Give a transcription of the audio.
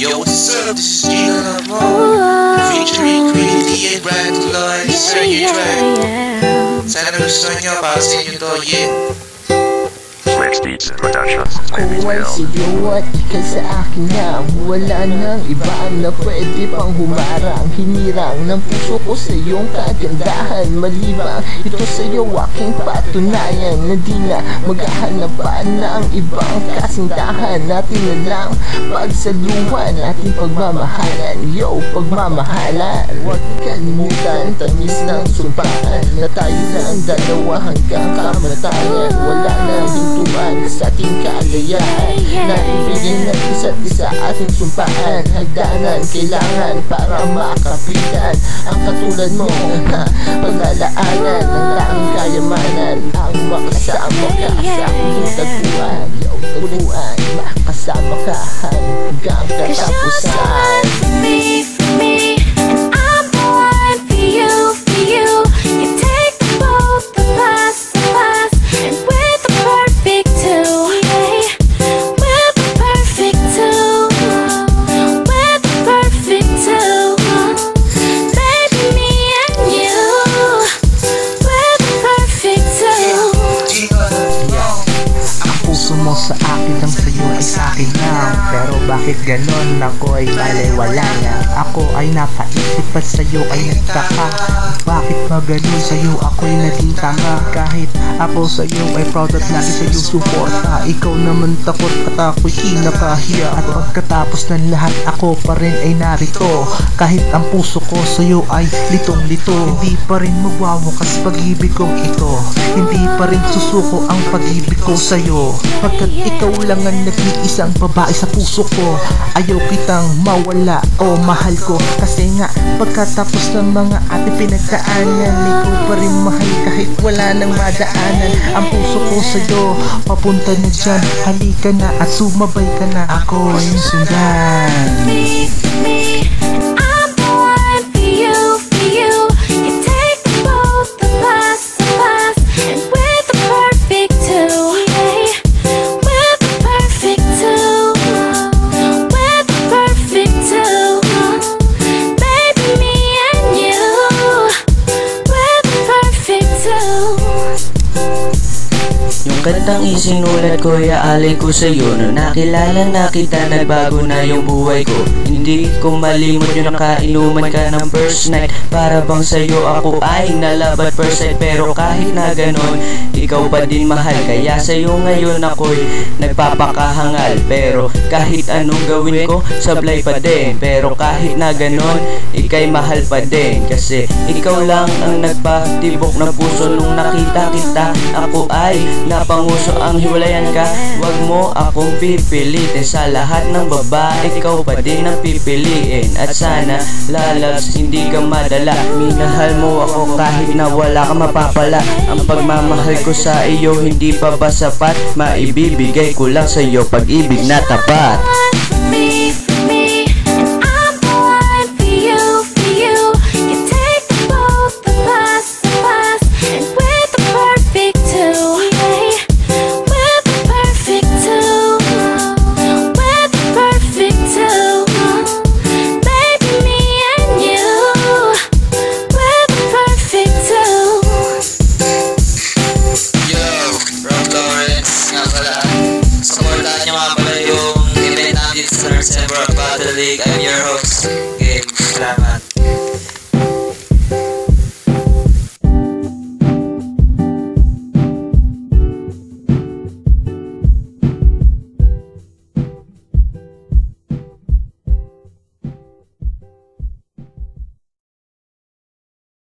Yo, what's up? This is Gina Lamont, featuring Queen D and Brad Lloyd sa new track. Sana gusto nyo, pasin nyo to, yeah. Ako ay sa'yo at ikaw sa akin na wala nang iba na pwede pang humarang. Hinirang ng puso ko sa iyong kagandahan. Malibang ito sa'yo aking patunayan na di na maghahanap pa ng ibang kasintahan. Natin na lang pagsaluhan, ating pagmamahalan. Yo, pagmamahalan. Huwag kalimutan, tamis ng sumpaan na tayo lang dalawa hanggang kamatayan. Wala nang hintuan sa ating kalayaan, naibigin ng isa't isa ating sumpaan. Hagdanan kailangan para makapitan ang katulad mo, paglalaanan ng tanging kayamanan. Ang makasama ka sa aking tagpuan, tagpuan, makasama ka hanggang katapusan. Mo sa akin ang sa'yo ay sa'kin na. Pero bakit ganon? Ako ay balay-wala na. Ako ay napaisip at sa'yo ay nagtaka. Bakit ba ganon? Sa'yo ako'y naging tanga. Kahit ako sa'yo ay proud at lagi sa'yo suporta. Ikaw naman takot at ako'y kinakahiya. At pagkatapos ng lahat ako pa rin ay narito. Kahit ang puso ko sa'yo ay litong-lito, hindi pa rin magwawakas pag-ibig kong ito. Hindi pa rin susuko ang pag-ibig ko sa'yo. Pagkat ikaw lang ang nag-iisang babae sa puso ko. Ayaw kitang mawala o mahal ko. Kasi nga pagkatapos ng mga ating pinagdaanan, ikaw pa rin mahal kahit wala nang madaanan. Ang puso ko sa'yo papunta na dyan. Halika na at sumabay ka na, ako ay sundan. Yung kantang isinulat ko, iaalay ko sa'yo. Nung nakilala na kita, nagbago na yung buhay ko. Hindi ko malimot yung nakainuman ka ng first night. Para bang sa'yo ako ay nalabat first sight. Pero kahit na ganon, ikaw pa din mahal. Kaya sa'yo ngayon ako'y nagpapakahangal. Pero kahit anong gawin ko, sablay pa din. Pero kahit na ganon, ika'y mahal pa din. Kasi ikaw lang ang nagpatibok ng puso. Nung nakita kita, ako ay napanguso ang hiwalayan ka. Wag mo akong pipilitin. Sa lahat ng babae, ikaw pa din ang pipiliin. At sana, lalabs, hindi ka madala. Minahal mo ako kahit na wala ka mapapala. Ang pagmamahal ko sa iyo, hindi pa ba sapat? Maibibigay ko lang sa iyo pag-ibig na tapat. September Battle League. I'm your host, Game. Salamat.